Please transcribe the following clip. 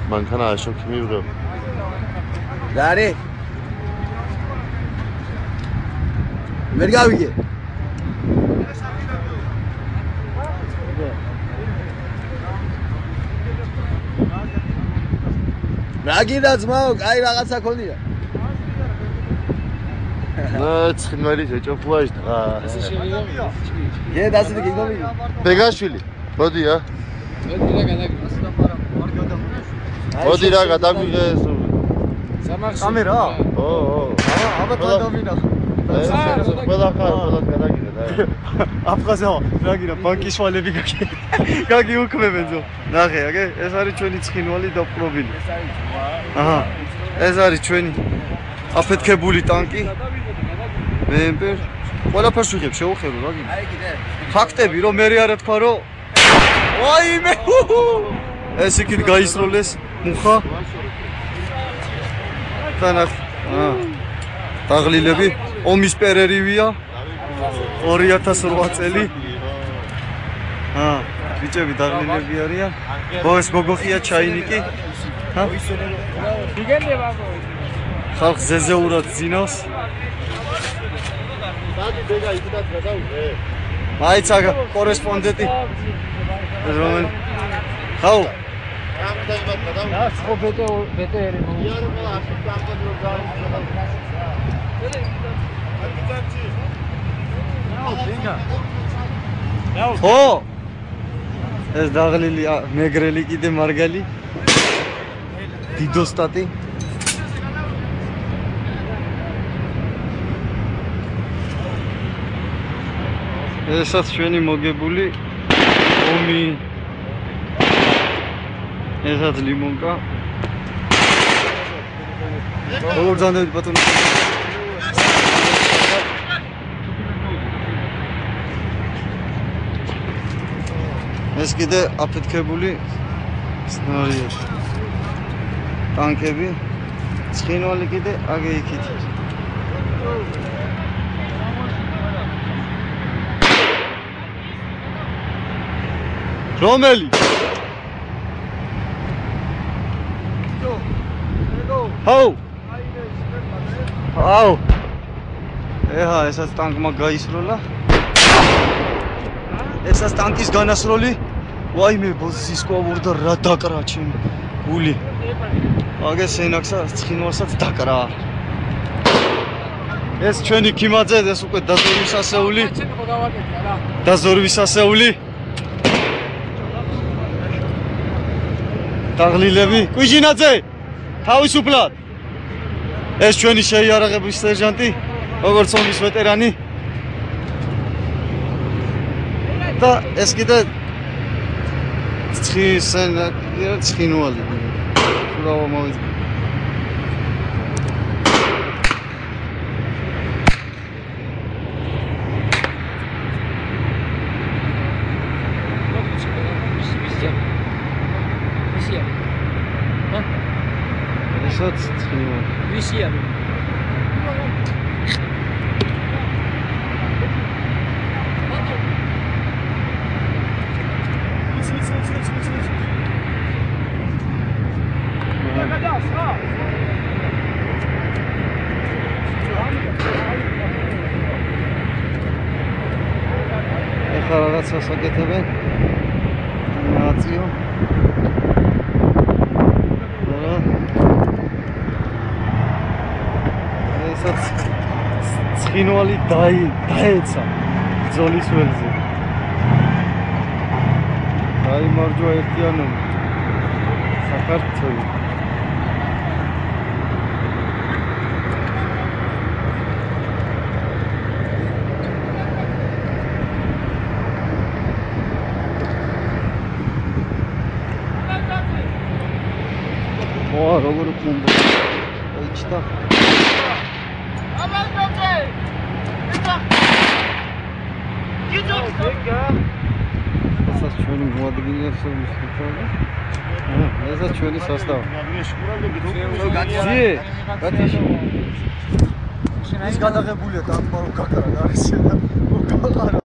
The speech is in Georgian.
მანქანა აშოქი მივიღო. რა არის? ვერ გავიგე. რა გინდა ძმაო, კაი რაღაცა ქონია. ცხინველი შეჭოფუაშ დღა. ესე შევიდო. გე დასი გიგდომი. ბეგაშვილი, მოდია. მოდი რა გადაგვიღე ეს. კამერა? ო. აბა გადავინახ. ყველა გადაგიღე და. აფხაზაო, რა გინდა ბანკის ვალები გაგი უქმებენ ზო. ნახე, აგე, ეს არის ჩვენი ცხინვალი დაპყრობილი. აჰა. ეს არის ჩვენი აფეთქებული ტანკი. მემბერ. ყველაფერს ვიღებ, შევუხებო რა გინდა. აი კიდე. ფაქტები რომ მე არა თქვა რომ ვაიმე. ეს იქით გაისროლეს მუხა. თანახ. დაღლილები ომის პერიოდია 2008 წელი. ბიჭები დაღლილები არიან. ბოს გოგოხია ჩაინიკი. ხალხ ზეზეურად ძინავს. დადი ბეგა იქიდან გადავიღე. მაიცაგა კორესპონდენტი. რომელი? ხაუ. ამიტომ იმათ გადავიღე. რა ხო ბეტერი მო. იარო ყველა ასეთ ამბობ რომ გავიგე. ხო ეს დაღლილი მეგრელი კიდე მარგალი დიდოსტატი ესაც ჩვენი მოგებული ომი ესაც ლიმონკა როგორ ძანდებით ბატონო ეს კიდე აფეთქებული სნარიად ტანკები ცხინვალი კიდე აგე იქით რომელი ჰაუ ჰაუ ეჰა ესაც ტანკმა გაისროლა ესაც ტანკის განასროლი ვაიმე ბოსის კვავორდა რა დაკრა ჩემი გული აგე სენაქსა ცხინვალსაც დაკრა ეს ჩვენი ქიმაძე ეს უკვე დაზორვის ასეული დაზორვის ასეული დაღლილები კვიჟინაძე თავისუფლად ეს ჩვენი შეიარაღების სერჟანტი როგორც ომის ვეტერანი და ეს კიდე ცხინვალი სულავა მოვიწყე ესაც ცხინვალი ვისია ეხლა რაღაცას აკეთებენ ნაციო ესაც ცხინვალი დაეცა ბრძოლის ველზე დაიმარჯვა ერთიანობა საქართველოს ვა როგორ ხუმბა ეჩტა აბალდოზე ეცა გიძო გიგა ესაც ჩვენი მოადგილე სოლის ხოთა ესაც ჩვენი სასტავი გათიში ის გადაღებულია და ამბავ გაკარა არის და